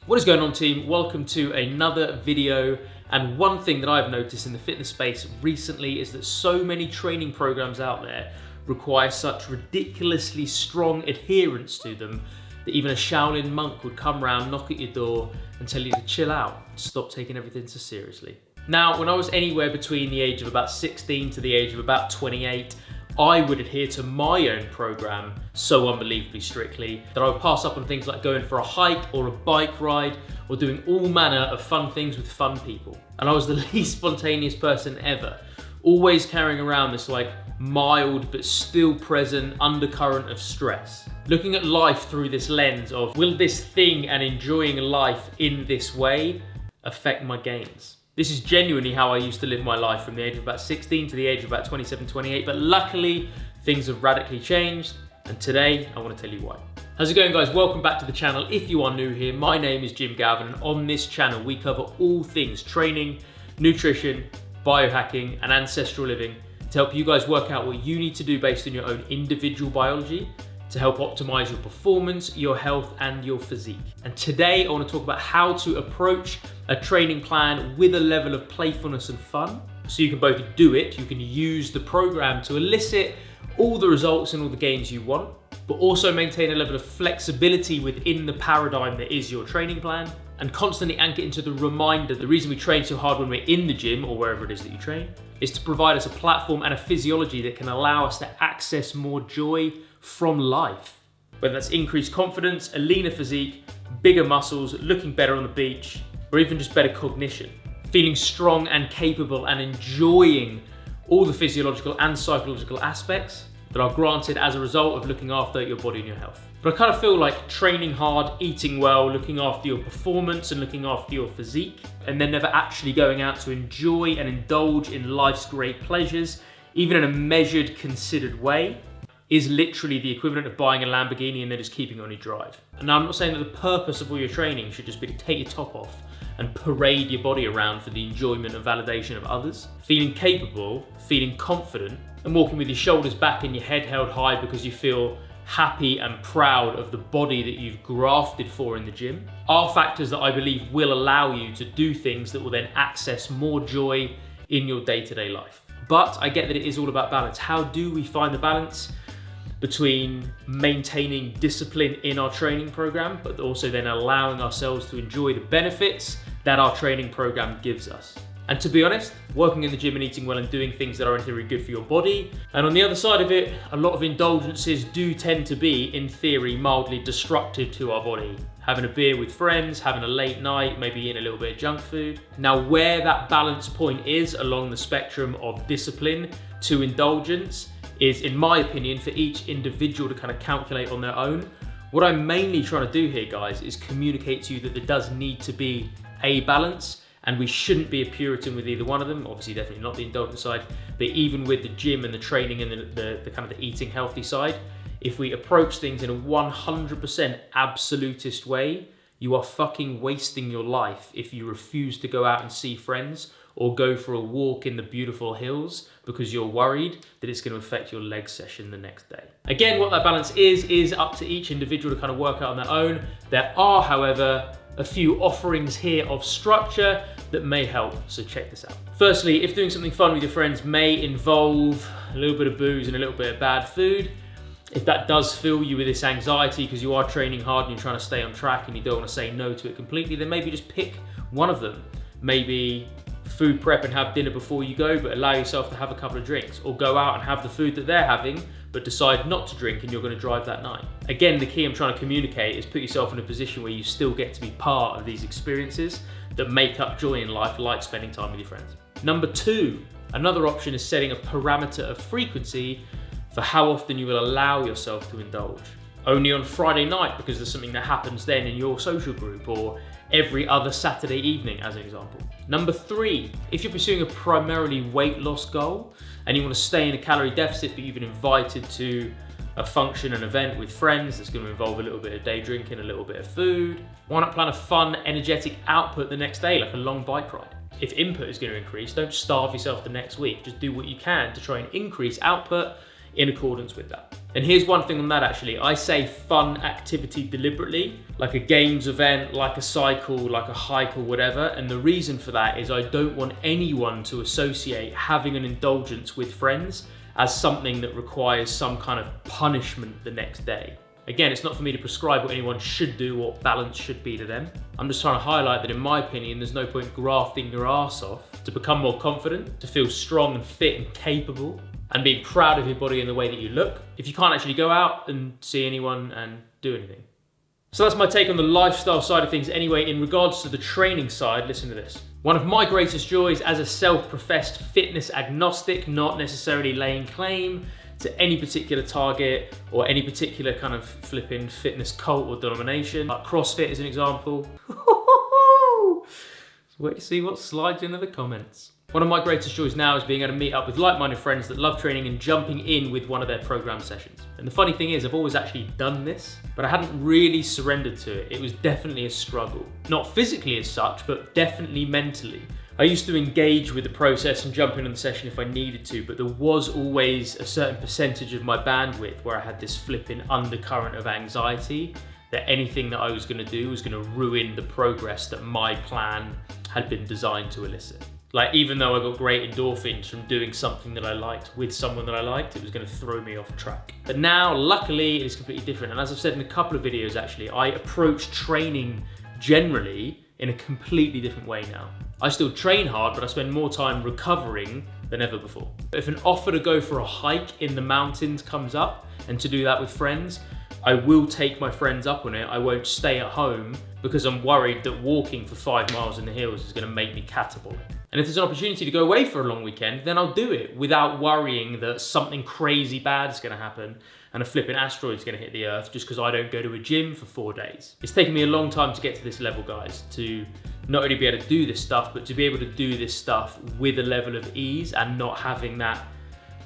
What is going on, team? Welcome to another video. And one thing that I've noticed in the fitness space recently is that so many training programs out there require such ridiculously strong adherence to them that even a Shaolin monk would come round, knock at your door and tell you to chill out, stop taking everything so seriously. Now, when I was anywhere between the age of about 16 to the age of about 28, I would adhere to my own program so unbelievably strictly that I would pass up on things like going for a hike or a bike ride or doing all manner of fun things with fun people. And I was the least spontaneous person ever, always carrying around this like mild but still present undercurrent of stress. Looking at life through this lens of, will this thing and enjoying life in this way affect my gains? This is genuinely how I used to live my life from the age of about 16 to the age of about 27, 28, but luckily things have radically changed, and today I want to tell you why. How's it going, guys? Welcome back to the channel. If you are new here, my name is Jim Galvin, and on this channel we cover all things training, nutrition, biohacking, and ancestral living to help you guys work out what you need to do based on your own individual biology to help optimize your performance, your health, and your physique. And today I want to talk about how to approach a training plan with a level of playfulness and fun. So you can both do it, you can use the program to elicit all the results and all the gains you want, but also maintain a level of flexibility within the paradigm that is your training plan, and constantly anchor into the reminder the reason we train so hard when we're in the gym or wherever it is that you train is to provide us a platform and a physiology that can allow us to access more joy from life. Whether that's increased confidence, a leaner physique, bigger muscles, looking better on the beach, or even just better cognition. Feeling strong and capable and enjoying all the physiological and psychological aspects that are granted as a result of looking after your body and your health. But I kind of feel like training hard, eating well, looking after your performance and looking after your physique, and then never actually going out to enjoy and indulge in life's great pleasures, even in a measured, considered way, is literally the equivalent of buying a Lamborghini and then just keeping it on your drive. And now I'm not saying that the purpose of all your training should just be to take your top off and parade your body around for the enjoyment and validation of others. Feeling capable, feeling confident, and walking with your shoulders back and your head held high because you feel happy and proud of the body that you've grafted for in the gym are factors that I believe will allow you to do things that will then access more joy in your day-to-day life. But I get that it is all about balance. How do we find the balance between maintaining discipline in our training program, but also then allowing ourselves to enjoy the benefits that our training program gives us? And to be honest, working in the gym and eating well and doing things that are in theory good for your body. And on the other side of it, a lot of indulgences do tend to be, in theory, mildly destructive to our body. Having a beer with friends, having a late night, maybe eating a little bit of junk food. Now, where that balance point is along the spectrum of discipline to indulgence is, in my opinion, for each individual to kind of calculate on their own. What I'm mainly trying to do here, guys, is communicate to you that there does need to be a balance, and we shouldn't be a Puritan with either one of them. Obviously, definitely not the indulgent side, but even with the gym and the training and the kind of the eating healthy side, if we approach things in a 100% absolutist way, you are fucking wasting your life if you refuse to go out and see friends or go for a walk in the beautiful hills because you're worried that it's going to affect your leg session the next day. Again, what that balance is up to each individual to kind of work out on their own. There are, however, a few offerings here of structure that may help, so check this out. Firstly, if doing something fun with your friends may involve a little bit of booze and a little bit of bad food, if that does fill you with this anxiety because you are training hard and you're trying to stay on track and you don't want to say no to it completely, then maybe just pick one of them. Maybe food prep and have dinner before you go, but allow yourself to have a couple of drinks, or go out and have the food that they're having, but decide not to drink and you're going to drive that night. Again, the key I'm trying to communicate is put yourself in a position where you still get to be part of these experiences that make up joy in life, like spending time with your friends. Number two, another option is setting a parameter of frequency for how often you will allow yourself to indulge. Only on Friday night because there's something that happens then in your social group, or every other Saturday evening as an example. Number three, if you're pursuing a primarily weight loss goal and you want to stay in a calorie deficit but you've been invited to a function, an event with friends that's going to involve a little bit of day drinking, a little bit of food, why not plan a fun, energetic output the next day, like a long bike ride? If input is going to increase, don't starve yourself the next week. Just do what you can to try and increase output in accordance with that. And here's one thing on that actually. I say fun activity deliberately. like a games event, like a cycle, like a hike or whatever. And the reason for that is I don't want anyone to associate having an indulgence with friends as something that requires some kind of punishment the next day. Again, it's not for me to prescribe what anyone should do or what balance should be to them. I'm just trying to highlight that in my opinion, there's no point grafting your ass off to become more confident, to feel strong and fit and capable, and being proud of your body and the way that you look, if you can't actually go out and see anyone and do anything. So that's my take on the lifestyle side of things. Anyway, in regards to the training side, listen to this. One of my greatest joys as a self-professed fitness agnostic, not necessarily laying claim to any particular target or any particular kind of flipping fitness cult or denomination, like CrossFit as an example. Wait to see what slides into the comments. One of my greatest joys now is being able to meet up with like-minded friends that love training and jumping in with one of their program sessions. And the funny thing is, I've always actually done this, but I hadn't really surrendered to it. It was definitely a struggle. Not physically as such, but definitely mentally. I used to engage with the process and jump in on the session if I needed to, but there was always a certain percentage of my bandwidth where I had this flipping undercurrent of anxiety that anything that I was going to do was going to ruin the progress that my plan had been designed to elicit. Like, even though I got great endorphins from doing something that I liked with someone that I liked, it was going to throw me off track. But now, luckily, it's completely different. And as I've said in a couple of videos, actually, I approach training generally in a completely different way now. I still train hard, but I spend more time recovering than ever before. If an offer to go for a hike in the mountains comes up and to do that with friends, I will take my friends up on it. I won't stay at home because I'm worried that walking for 5 miles in the hills is going to make me catabolic. And if there's an opportunity to go away for a long weekend, then I'll do it without worrying that something crazy bad is going to happen and a flipping asteroid is going to hit the earth just because I don't go to a gym for 4 days. It's taken me a long time to get to this level, guys, to not only be able to do this stuff, but to be able to do this stuff with a level of ease and not having that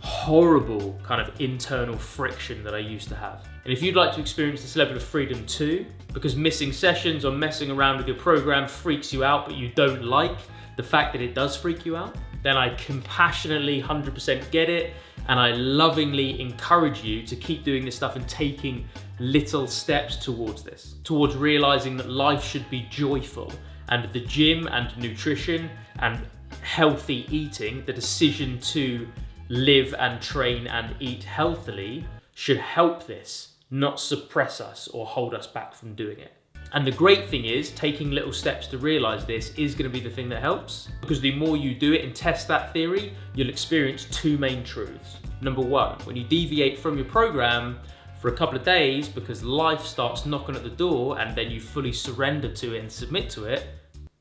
horrible kind of internal friction that I used to have. And if you'd like to experience this level of freedom too, because missing sessions or messing around with your program freaks you out, but you don't like the fact that it does freak you out, then I compassionately 100% get it, and I lovingly encourage you to keep doing this stuff and taking little steps towards this, towards realizing that life should be joyful, and the gym and nutrition and healthy eating, the decision to live and train and eat healthily, should help this, not suppress us or hold us back from doing it. And the great thing is, taking little steps to realize this is going to be the thing that helps, because the more you do it and test that theory, you'll experience 2 main truths. Number 1, when you deviate from your program for a couple of days because life starts knocking at the door and then you fully surrender to it and submit to it,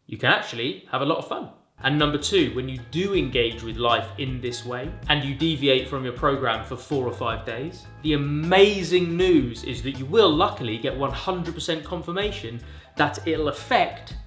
you can actually have a lot of fun. And number 2, when you do engage with life in this way and you deviate from your program for 4 or 5 days, the amazing news is that you will luckily get 100% confirmation that it'll affect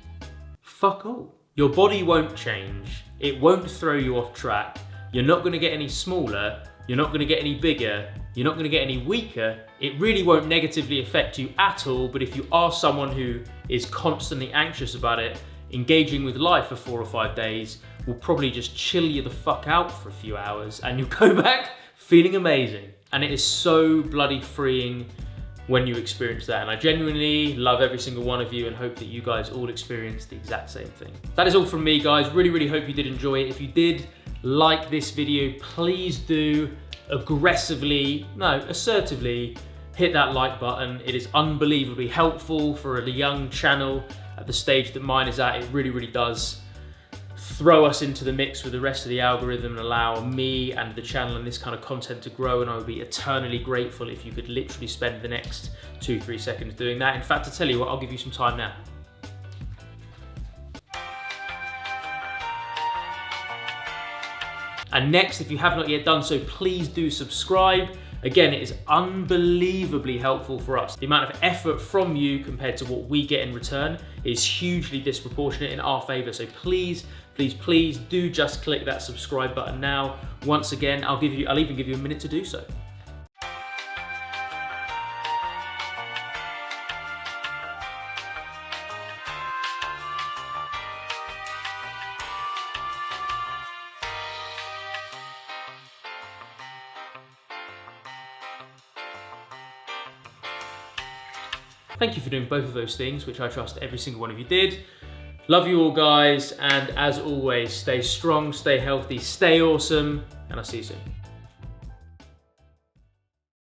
fuck all. Your body won't change, it won't throw you off track, you're not going to get any smaller, you're not going to get any bigger, you're not going to get any weaker. It really won't negatively affect you at all, but if you are someone who is constantly anxious about it, engaging with life for 4 or 5 days will probably just chill you the fuck out for a few hours and you'll go back feeling amazing. And it is so bloody freeing when you experience that. And I genuinely love every single one of you and hope that you guys all experience the exact same thing. That is all from me, guys. Really hope you did enjoy it. If you did like this video, please do assertively hit that like button. It is unbelievably helpful for a young channel at the stage that mine is at. It really does throw us into the mix with the rest of the algorithm and allow me and the channel and this kind of content to grow, and I would be eternally grateful if you could literally spend the next 2-3 seconds doing that. In fact, to tell you what, I'll give you some time now. And next, if you have not yet done so, please do subscribe. Again, it is unbelievably helpful for us. The amount of effort from you compared to what we get in return is hugely disproportionate in our favor. So please do just click that subscribe button now. Once again, I'll even give you a minute to do so. thank you for doing both of those things, which I trust every single one of you did. Love you all, guys, and as always, stay strong, stay healthy, stay awesome, and I'll see you soon.